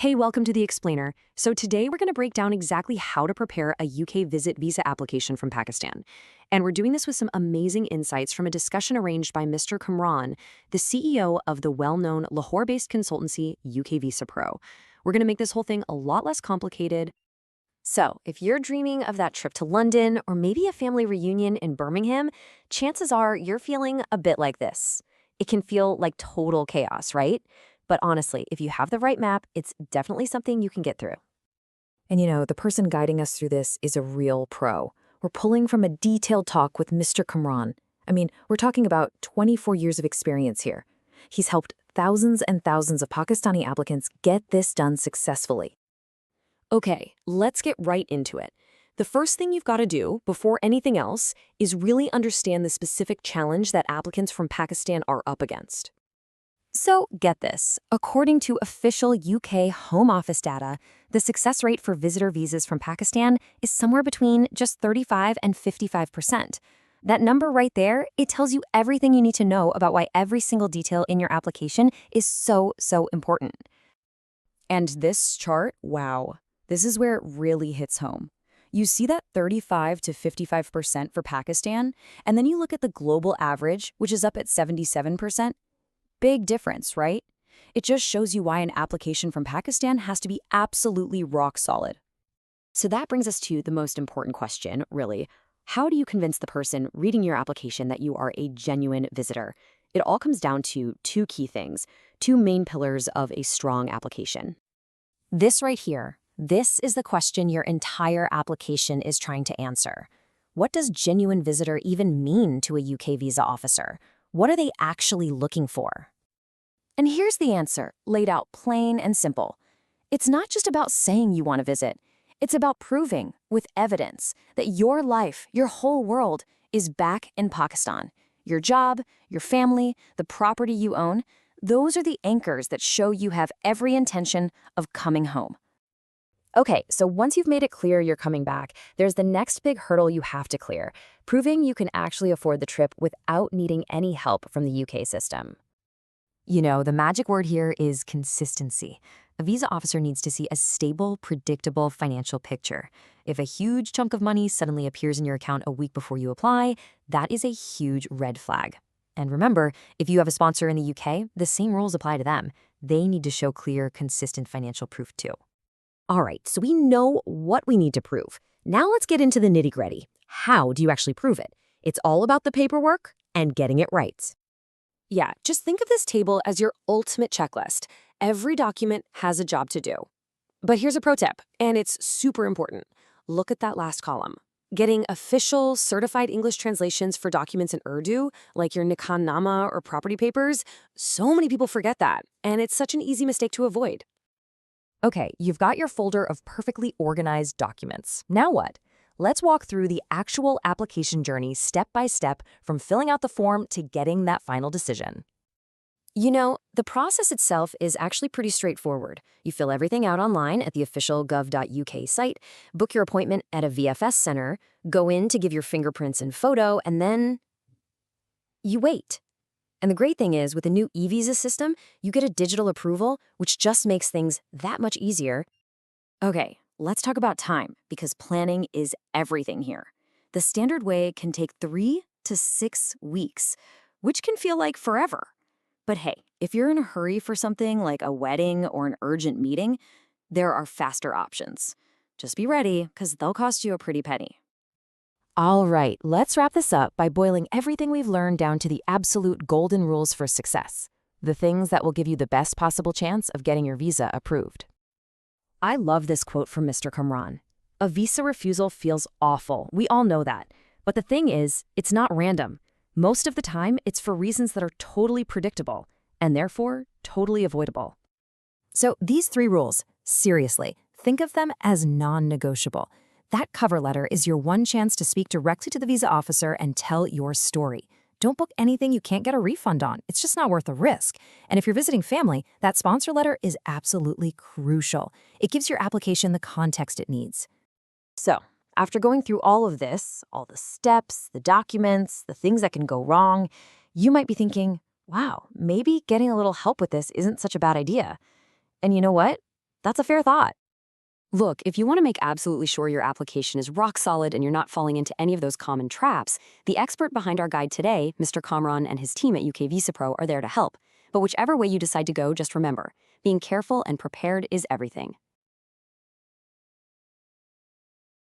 Hey, welcome to the Explainer. So today we're going to break down exactly how to prepare a UK visit visa application from Pakistan. And we're doing this with some amazing insights from a discussion arranged by Mr. Kamran, the CEO of the well-known Lahore-based consultancy UK Visa Pro. We're going to make this whole thing a lot less complicated. So, if you're dreaming of that trip to London or maybe a family reunion in Birmingham, chances are you're feeling a bit like this. It can feel like total chaos, right? But honestly, if you have the right map, it's definitely something you can get through. And the person guiding us through this is a real pro. We're pulling from a detailed talk with Mr. Kamran. We're talking about 24 years of experience here. He's helped thousands and thousands of Pakistani applicants get this done successfully. Okay, let's get right into it. The first thing you've got to do, before anything else, is really understand the specific challenge that applicants from Pakistan are up against. So, get this. According to official UK Home Office data, the success rate for visitor visas from Pakistan is somewhere between just 35 and 55%. That number right there, it tells you everything you need to know about why every single detail in your application is so important. And this chart, wow, this is where it really hits home. You see that 35 to 55% for Pakistan, and then you look at the global average, which is up at 77%. Big difference, right? It just shows you why an application from Pakistan has to be absolutely rock solid. So that brings us to the most important question, really. How do you convince the person reading your application that you are a genuine visitor? It all comes down to two key things, two main pillars of a strong application. This right here, this is the question your entire application is trying to answer. What does genuine visitor even mean to a UK visa officer? What are they actually looking for? And here's the answer, laid out plain and simple. It's not just about saying you want to visit. It's about proving, with evidence, that your life, your whole world, is back in Pakistan. Your job, your family, the property you own, those are the anchors that show you have every intention of coming home. Okay, so once you've made it clear you're coming back, there's the next big hurdle you have to clear, proving you can actually afford the trip without needing any help from the UK system. The magic word here is consistency. A visa officer needs to see a stable, predictable financial picture. If a huge chunk of money suddenly appears in your account a week before you apply, that is a huge red flag. And remember, if you have a sponsor in the UK, the same rules apply to them. They need to show clear, consistent financial proof too. All right, so we know what we need to prove. Now let's get into the nitty-gritty. How do you actually prove it? It's all about the paperwork and getting it right. Yeah, just think of this table as your ultimate checklist. Every document has a job to do. But here's a pro tip, and it's super important. Look at that last column. Getting official, certified English translations for documents in Urdu, like your Nikah or property papers, so many people forget that, and it's such an easy mistake to avoid. Okay, you've got your folder of perfectly organized documents. Now what? Let's walk through the actual application journey step by step from filling out the form to getting that final decision. The process itself is actually pretty straightforward. You fill everything out online at the official gov.uk site, book your appointment at a VFS center, go in to give your fingerprints and photo, and then you wait. And the great thing is, with the new e-visa system, you get a digital approval, which just makes things that much easier. Okay, let's talk about time, because planning is everything here. The standard way can take 3 to 6 weeks, which can feel like forever. But hey, if you're in a hurry for something like a wedding or an urgent meeting, there are faster options. Just be ready, because they'll cost you a pretty penny. All right, let's wrap this up by boiling everything we've learned down to the absolute golden rules for success, the things that will give you the best possible chance of getting your visa approved. I love this quote from Mr. Kamran. A visa refusal feels awful. We all know that. But the thing is, it's not random. Most of the time, it's for reasons that are totally predictable and therefore totally avoidable. So these 3 rules, seriously, think of them as non-negotiable. That cover letter is your one chance to speak directly to the visa officer and tell your story. Don't book anything you can't get a refund on. It's just not worth the risk. And if you're visiting family, that sponsor letter is absolutely crucial. It gives your application the context it needs. So, after going through all of this, all the steps, the documents, the things that can go wrong, you might be thinking, wow, maybe getting a little help with this isn't such a bad idea. And you know what? That's a fair thought. Look, if you want to make absolutely sure your application is rock solid and you're not falling into any of those common traps, the expert behind our guide today, Mr. Kamran and his team at UK Visa Pro are there to help. But whichever way you decide to go, just remember, being careful and prepared is everything.